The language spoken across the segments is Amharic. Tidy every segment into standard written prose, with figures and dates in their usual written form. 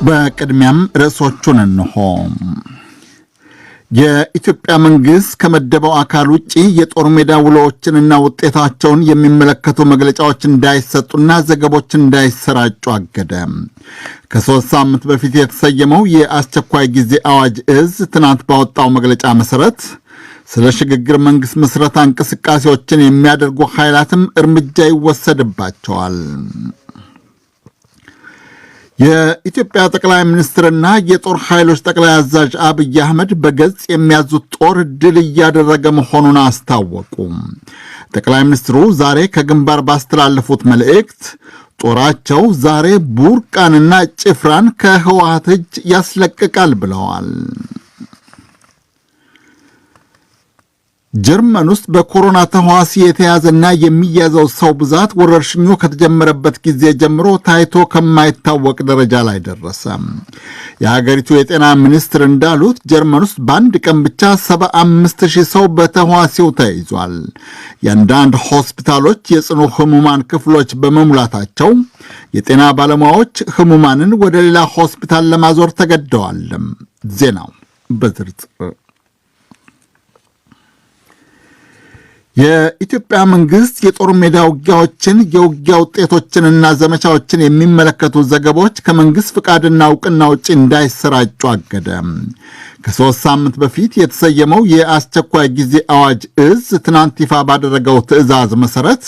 በቅድሚያም ርዕሶቹን እንሆ። የኢትዮጵያ መንግስት ከመደበው አካል ውጪ የጦር ሜዳ ውሎዎችንና ውጤታቸውን የሚመለከቱ መግለጫዎች እንዳይሰጡና ዘገቦች እንዳይሰራጩ አገደ። ከ3 ሳምንት በፊት የተሰየመው የአስቸኳይ ጊዜ አዋጅ እዝ ትናንት ባወጣው መግለጫ መሰረት ስለ ሽግግር መንግስት ምስረታ እንቅስቃሴዎችን የሚያደርጉ ኃይላትም እርምጃ ይወሰድባቸዋል። የኢትዮጵያ ጠቅላይ ሚኒስትርና የጦር ኃይሎች ጠቅላይ አዛዥ አብይ አህመድ በገጽ የሚያዙት ጦር ድል እያደረገ መሆኑን አስታወቁ። ጠቅላይ ሚኒስትሩ ዛሬ ከግንባር ባስተላለፉት መልእክት ጦራቸው ዛሬ ቡርቃንና ጭፍራን ከህወሓት እጅ ያስለቅቃል ብለዋል። ጀርመን ውስጥ በኮሮና ተህዋሲ የተያዘና የሚያዘው ሰው ብዛት ወረርሽኙ ከተጀመረበት ጊዜ ጀምሮ ታይቶ ከማይታወቅ ደረጃ ላይ ደረሰ። የሀገሪቱ የጤና ሚኒስትር እንዳሉት ጀርመን ውስጥ በአንድ ቀን ብቻ 75,000 ሰው በተህዋሲው ተይዟል። የአንዳንድ ሆስፒታሎች የጽኑ ህሙማን ክፍሎች በመሙላታቸው የጤና ባለሙያዎች ህሙማንን ወደ ሌላ ሆስፒታል ለማዞር ተገደዋል። ዜናው በዝርዝር የኢትዮጵያ መንግስት የጦር ሜዳ ውጊያዎችን የውጊያ ውጤቶችንና ዘመቻዎችን የሚመለከቱ ዘገቦች ከመንግስት ፍቃድና እውቅና ውጭ እንዳይሰራጩ አገደ። ከ3 ሳምንት በፊት የተሰየመው የአስቸኳይ ጊዜ አዋጅ እዝ ትናንት ይፋ ባደረገው ትዕዛዝ መሰረት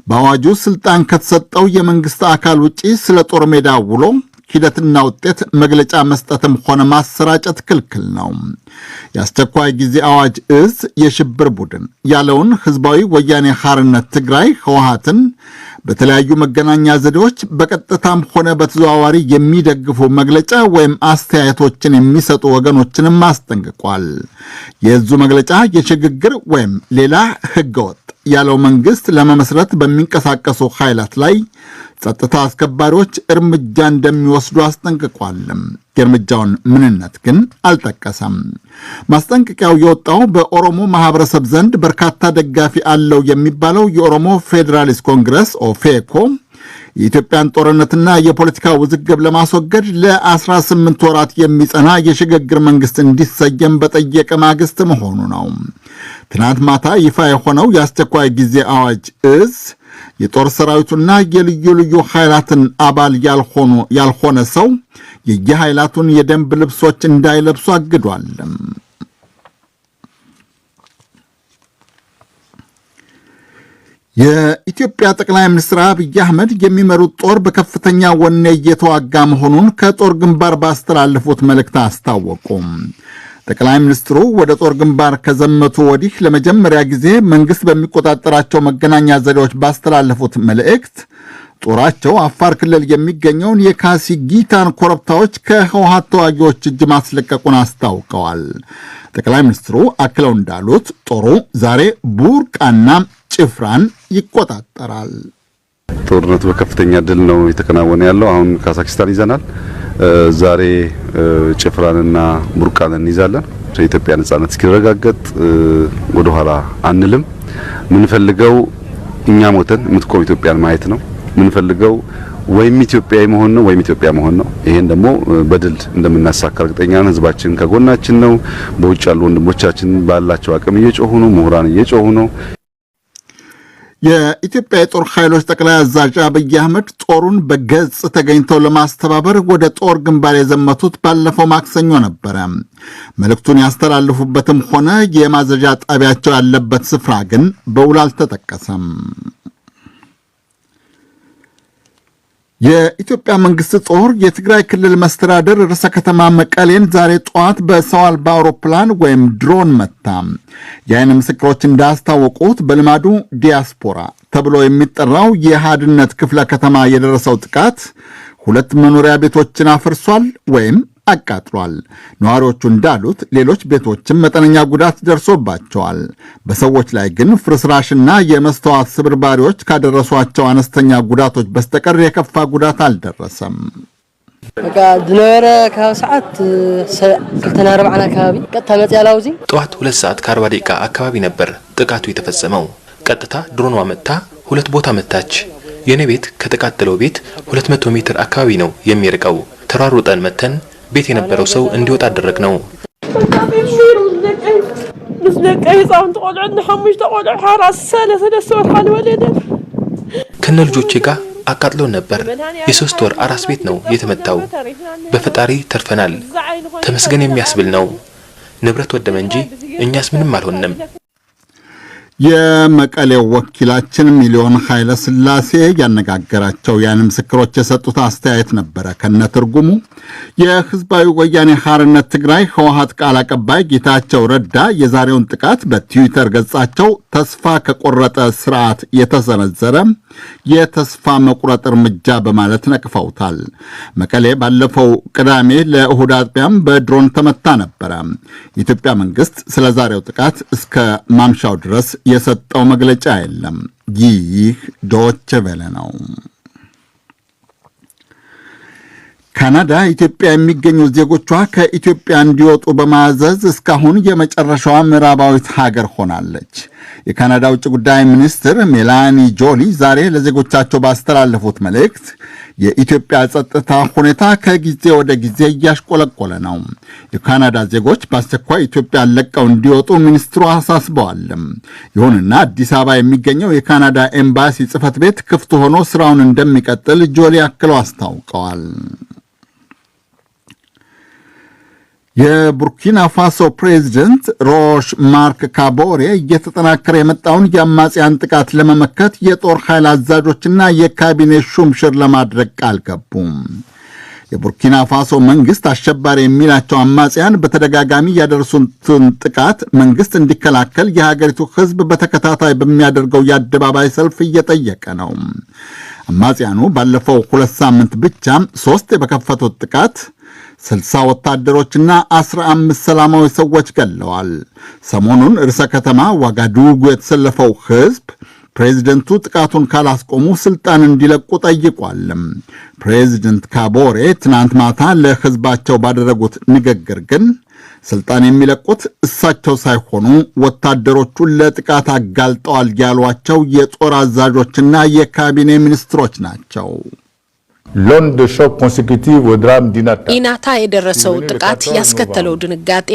በአዋጁ ስልጣን ከተሰጠው የመንግስት አካል ውጪ ስለ ጦር ሜዳ ውሎ ሂደትና ውጤት መግለጫ መስጠትም ሆነ ማሰራጨት ክልክል ነው። የአስቸኳይ ጊዜ አዋጅ እዝ የሽብር ቡድን ያለውን ህዝባዊ ወያኔ ሓርነት ትግራይ ህወሓትን በተለያዩ መገናኛ ዘዴዎች በቀጥታም ሆነ በተዘዋዋሪ የሚደግፉ መግለጫ ወይም አስተያየቶችን የሚሰጡ ወገኖችንም አስጠንቅቋል። የእዙ መግለጫ የሽግግር ወይም ሌላ ህገወጥ ያለው መንግስት ለመመስረት በሚንቀሳቀሱ ኃይላት ላይ ጸጥታ አስከባሪዎች እርምጃ እንደሚወስዱ አስጠንቅቋል። የእርምጃውን ምንነት ግን አልጠቀሰም። ማስጠንቀቂያው የወጣው በኦሮሞ ማህበረሰብ ዘንድ በርካታ ደጋፊ አለው የሚባለው የኦሮሞ ፌዴራሊስት ኮንግረስ ኦፌኮ የኢትዮጵያን ጦርነትና የፖለቲካ ውዝግብ ለማስወገድ ለ18 ወራት የሚጸና የሽግግር መንግስት እንዲሰየም በጠየቀ ማግስት መሆኑ ነው። ትናንት ማታ ይፋ የሆነው የአስቸኳይ ጊዜ አዋጅ እዝ የጦር ሰራዊቱና የልዩ ልዩ ኃይላትን አባል ያልሆነ ሰው የየኃይላቱን የደንብ ልብሶች እንዳይለብሱ አግዷል። የኢትዮጵያ ጠቅላይ ሚኒስትር አብይ አህመድ የሚመሩት ጦር በከፍተኛ ወኔ እየተዋጋ መሆኑን ከጦር ግንባር ባስተላለፉት መልእክት አስታወቁ። ጠቅላይ ሚኒስትሩ ወደ ጦር ግንባር ከዘመቱ ወዲህ ለመጀመሪያ ጊዜ መንግስት በሚቆጣጠራቸው መገናኛ ዘዴዎች ባስተላለፉት መልእክት ጦራቸው አፋር ክልል የሚገኘውን የካሲጊታን ኮረብታዎች ከህወሓት ተዋጊዎች እጅ ማስለቀቁን አስታውቀዋል። ጠቅላይ ሚኒስትሩ አክለው እንዳሉት ጦሩ ዛሬ ቡርቃና ጭፍራን ይቆጣጠራል። ጦርነቱ በከፍተኛ ድል ነው የተከናወነ ያለው። አሁን ካዛክስታን ይዘናል። ዛሬ ጭፍራንና ቡርቃንን እንይዛለን። የኢትዮጵያ ነጻነት እስኪረጋገጥ ወደ ኋላ አንልም። ምንፈልገው እኛ ሞተን የምትቆም ኢትዮጵያን ማየት ነው። ምንፈልገው ወይም ኢትዮጵያዊ መሆን ነው ወይም ኢትዮጵያ መሆን ነው። ይሄን ደግሞ በድል እንደምናሳካ እርግጠኛ ነን። ህዝባችን ከጎናችን ነው። በውጭ ያሉ ወንድሞቻችን ባላቸው አቅም እየጮሁ ነው። ምሁራን እየጮሁ ነው። የኢትዮጵያ የጦር ኃይሎች ጠቅላይ አዛዥ አብይ አህመድ ጦሩን በገጽ ተገኝተው ለማስተባበር ወደ ጦር ግንባር የዘመቱት ባለፈው ማክሰኞ ነበረ። መልእክቱን ያስተላልፉበትም ሆነ የማዘዣ ጣቢያቸው ያለበት ስፍራ ግን በውል አልተጠቀሰም። የኢትዮጵያ መንግስት ጦር የትግራይ ክልል መስተዳደር ርዕሰ ከተማ መቀሌን ዛሬ ጠዋት በሰው አልባ አውሮፕላን ወይም ድሮን መታ። የዓይን ምስክሮች እንዳስታወቁት በልማዱ ዲያስፖራ ተብሎ የሚጠራው የሃድነት ክፍለ ከተማ የደረሰው ጥቃት 2 መኖሪያ ቤቶችን አፍርሷል ወይም አቃጥሏል። ነዋሪዎቹ እንዳሉት ሌሎች ቤቶችም መጠነኛ ጉዳት ደርሶባቸዋል። በሰዎች ላይ ግን ፍርስራሽና የመስተዋት ስብርባሪዎች ካደረሷቸው አነስተኛ ጉዳቶች በስተቀር የከፋ ጉዳት አልደረሰም። በቃ ድነረ ከሰዓት 2:40 አካባቢ ቀጥታ መጽያላውዚ ጠዋት 2 ሰዓት ከ40 ደቂቃ አካባቢ ነበር ጥቃቱ የተፈጸመው። ቀጥታ ድሮኗ መታ 2 ቦታ መታች። የኔ ቤት ከተቃጠለው ቤት 200 ሜትር አካባቢ ነው የሚርቀው። ተራሩጠን መተን ቤት የነበረው ሰው እንዲወጣ አደረግ ነው። ከነ ልጆቼ ጋር አቃጥሎ ነበር። የ3 ወር አራስ ቤት ነው የተመታው። በፈጣሪ ተርፈናል። ተመስገን የሚያስብል ነው። ንብረት ወደመ እንጂ እኛስ ምንም አልሆነም። የመቀሌው ወኪላችን ሚሊዮን ኃይለ ሥላሴ ያነጋገራቸው ያን ምስክሮች የሰጡት አስተያየት ነበረ ከነትርጉሙ። የህዝባዊ ወያኔ ሓርነት ትግራይ ህወሓት ቃል አቀባይ ጌታቸው ረዳ የዛሬውን ጥቃት በትዊተር ገጻቸው ተስፋ ከቆረጠ ስርዓት የተሰነዘረ የተስፋ መቁረጥ እርምጃ በማለት ነቅፈውታል። መቀሌ ባለፈው ቅዳሜ ለእሁድ አጥቢያም በድሮን ተመታ ነበረ። የኢትዮጵያ መንግስት ስለ ዛሬው ጥቃት እስከ ማምሻው ድረስ የሰጠው መግለጫ የለም። ይህ ዶይቼ ቬለ ነው። ካናዳ ኢትዮጵያ የሚገኙ ዜጎቿ ከኢትዮጵያ እንዲወጡ በማዘዝ እስካሁን የመጨረሻዋ ምዕራባዊት ሀገር ሆናለች። የካናዳ ውጭ ጉዳይ ሚኒስትር ሜላኒ ጆሊ ዛሬ ለዜጎቻቸው ባስተላለፉት መልእክት የኢትዮጵያ ጸጥታ ሁኔታ ከጊዜ ወደ ጊዜ እያሽቆለቆለ ነው። የካናዳ ዜጎች በአስቸኳይ ኢትዮጵያን ለቀው እንዲወጡ ሚኒስትሩ አሳስበዋል። ይሁንና አዲስ አበባ የሚገኘው የካናዳ ኤምባሲ ጽሕፈት ቤት ክፍት ሆኖ ስራውን እንደሚቀጥል ጆሊ አክለው አስታውቀዋል። የቡርኪና ፋሶ ፕሬዝደንት ሮሽ ማርክ ካቦሬ እየተጠናከረ የመጣውን የአማጽያን ጥቃት ለመመከት የጦር ኃይል አዛዦችና የካቢኔ ሹምሽር ለማድረግ ቃል ገቡ። የቡርኪና ፋሶ መንግስት አሸባሪ የሚላቸው አማጽያን በተደጋጋሚ ያደረሱትን ጥቃት መንግስት እንዲከላከል የሀገሪቱ ሕዝብ በተከታታይ በሚያደርገው የአደባባይ ሰልፍ እየጠየቀ ነው። አማጽያኑ ባለፈው 2 ሳምንት ብቻ 3 በከፈቱት ጥቃት 60 ወታደሮችና 15 ሰላማዊ ሰዎች ገለዋል። ሰሞኑን ርዕሰ ከተማ ዋጋዱጉ የተሰለፈው ሕዝብ ፕሬዚደንቱ ጥቃቱን ካላስቆሙ ስልጣን እንዲለቁ ጠይቋል። ፕሬዚደንት ካቦሬ ትናንት ማታ ለሕዝባቸው ባደረጉት ንግግር ግን ስልጣን የሚለቁት እሳቸው ሳይሆኑ ወታደሮቹን ለጥቃት አጋልጠዋል ያሏቸው የጦር አዛዦችና የካቢኔ ሚኒስትሮች ናቸው። ኢናታ የደረሰው ጥቃት ያስከተለው ድንጋጤ፣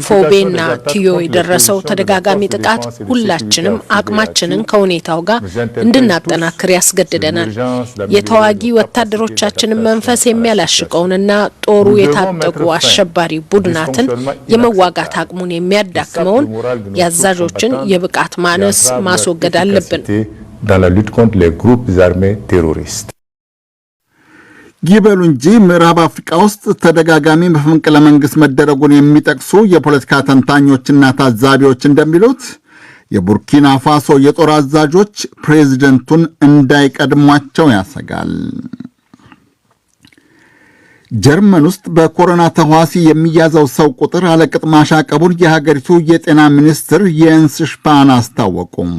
ፎቤና ቲዮ የደረሰው ተደጋጋሚ ጥቃት ሁላችንም አቅማችንን ከሁኔታው ጋር እንድናጠናክር ያስገድደናል። የተዋጊ ወታደሮቻችንን መንፈስ የሚያላሽቀውንና ጦሩ የታጠቁ አሸባሪ ቡድናትን የመዋጋት አቅሙን የሚያዳክመውን የአዛዦችን የብቃት ማነስ ማስወገድ አለብን። ይበሉ እንጂ ምዕራብ አፍሪካ ውስጥ ተደጋጋሚ መፈንቅለ መንግስት መደረጉን የሚጠቅሱ የፖለቲካ ተንታኞችና ታዛቢዎች እንደሚሉት የቡርኪና ፋሶ የጦር አዛዦች ፕሬዝደንቱን እንዳይቀድሟቸው ያሰጋል። ጀርመን ውስጥ በኮሮና ተህዋሲ የሚያዘው ሰው ቁጥር አለቅጥ ማሻቀቡን የሀገሪቱ የጤና ሚኒስትር የንስ ሽፓን አስታወቁም።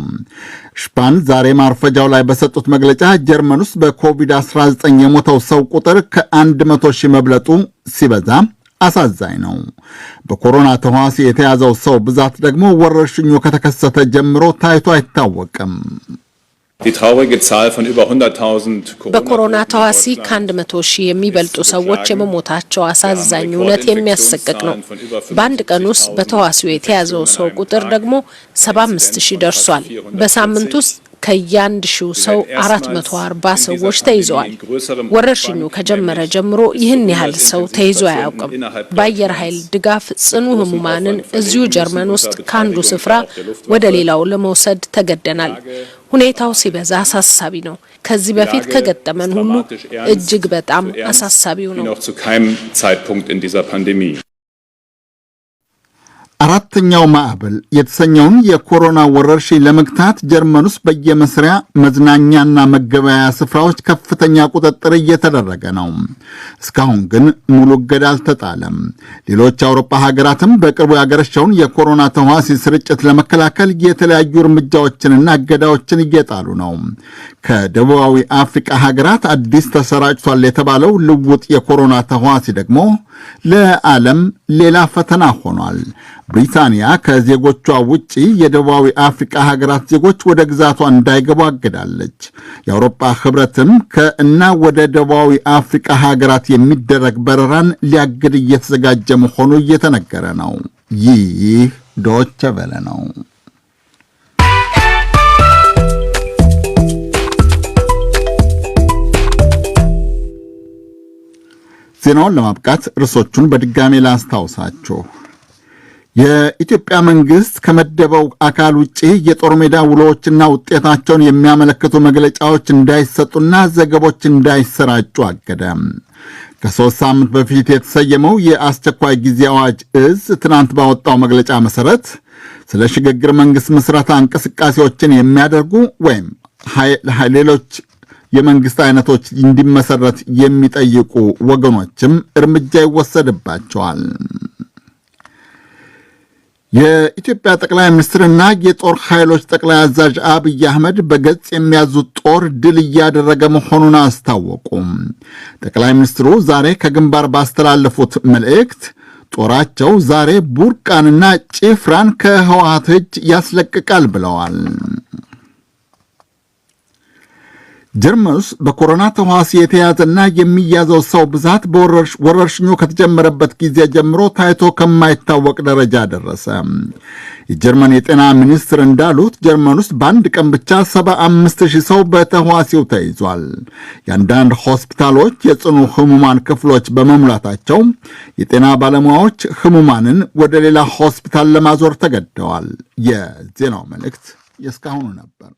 ሽፓን ዛሬ ማርፈጃው ላይ በሰጡት መግለጫ ጀርመን ውስጥ በኮቪድ-19 የሞተው ሰው ቁጥር ከ100 ሺህ መብለጡ ሲበዛ አሳዛኝ ነው። በኮሮና ተህዋሲ የተያዘው ሰው ብዛት ደግሞ ወረርሽኙ ከተከሰተ ጀምሮ ታይቶ አይታወቅም። በኮሮና ተዋሲ ከ100 ሺህ የሚበልጡ ሰዎች የመሞታቸው አሳዛኝ እውነት የሚያሰቅቅ ነው። በአንድ ቀን ውስጥ በተዋሲው የተያዘው ሰው ቁጥር ደግሞ 75 ሺህ ደርሷል። በሳምንት ውስጥ ከያንድ ሺው ሰው 440 ሰዎች ተይዘዋል። ወረርሽኙ ከጀመረ ጀምሮ ይህን ያህል ሰው ተይዞ አያውቅም። በአየር ኃይል ድጋፍ ጽኑ ህሙማንን እዚሁ ጀርመን ውስጥ ከአንዱ ስፍራ ወደ ሌላው ለመውሰድ ተገደናል። ሁኔታው ሲበዛ አሳሳቢ ነው። ከዚህ በፊት ከገጠመን ሁሉ እጅግ በጣም አሳሳቢው ነው። አራተኛው ማዕበል የተሰኘውን የኮሮና ወረርሽኝ ለመግታት ጀርመን ውስጥ በየመስሪያ መዝናኛና መገበያያ ስፍራዎች ከፍተኛ ቁጥጥር እየተደረገ ነው። እስካሁን ግን ሙሉ እገዳ አልተጣለም። ሌሎች የአውሮፓ ሀገራትም በቅርቡ ያገረሸውን የኮሮና ተህዋሲ ስርጭት ለመከላከል የተለያዩ እርምጃዎችንና እገዳዎችን እየጣሉ ነው። ከደቡባዊ አፍሪካ ሀገራት አዲስ ተሰራጭቷል የተባለው ልውጥ የኮሮና ተህዋሲ ደግሞ ለዓለም ሌላ ፈተና ሆኗል። ብሪታንያ ከዜጎቿ ውጪ የደቡባዊ አፍሪካ ሀገራት ዜጎች ወደ ግዛቷ እንዳይገቡ አግዳለች። የአውሮፓ ህብረትም ከእና ወደ ደቡባዊ አፍሪካ ሀገራት የሚደረግ በረራን ሊያግድ እየተዘጋጀ መሆኑ እየተነገረ ነው። ይህ ዶይቼ ቬለ ነው። ዜናውን ለማብቃት ርዕሶቹን በድጋሜ ላስታውሳችሁ። የኢትዮጵያ መንግስት ከመደበው አካል ውጪ የጦር ሜዳ ውሎዎችና ውጤታቸውን የሚያመለክቱ መግለጫዎች እንዳይሰጡና ዘገቦች እንዳይሰራጩ አገደ። ከ3 ሳምንት በፊት የተሰየመው የአስቸኳይ ጊዜ አዋጅ እዝ ትናንት ባወጣው መግለጫ መሰረት ስለ ሽግግር መንግስት ምስረታ እንቅስቃሴዎችን የሚያደርጉ ወይም ሌሎች የመንግስት አይነቶች እንዲመሰረት የሚጠይቁ ወገኖችም እርምጃ ይወሰድባቸዋል። የኢትዮጵያ ጠቅላይ ሚኒስትርና የጦር ኃይሎች ጠቅላይ አዛዥ አብይ አህመድ በገጽ የሚያዙት ጦር ድል እያደረገ መሆኑን አስታወቁም። ጠቅላይ ሚኒስትሩ ዛሬ ከግንባር ባስተላለፉት መልእክት ጦራቸው ዛሬ ቡርቃንና ጭፍራን ከህወሓት እጅ ያስለቅቃል ብለዋል። ጀርመን ውስጥ በኮሮና ተዋሲ የተያዘና የሚያዘው ሰው ብዛት ወረርሽኙ ከተጀመረበት ጊዜ ጀምሮ ታይቶ ከማይታወቅ ደረጃ ደረሰ። የጀርመን የጤና ሚኒስትር እንዳሉት ጀርመን ውስጥ በአንድ ቀን ብቻ 75,000 ሰው በተዋሲው ተይዟል። የአንዳንድ ሆስፒታሎች የጽኑ ህሙማን ክፍሎች በመሙላታቸው የጤና ባለሙያዎች ህሙማንን ወደ ሌላ ሆስፒታል ለማዞር ተገደዋል። የዜናው መልእክት የእስካሁኑ ነበር።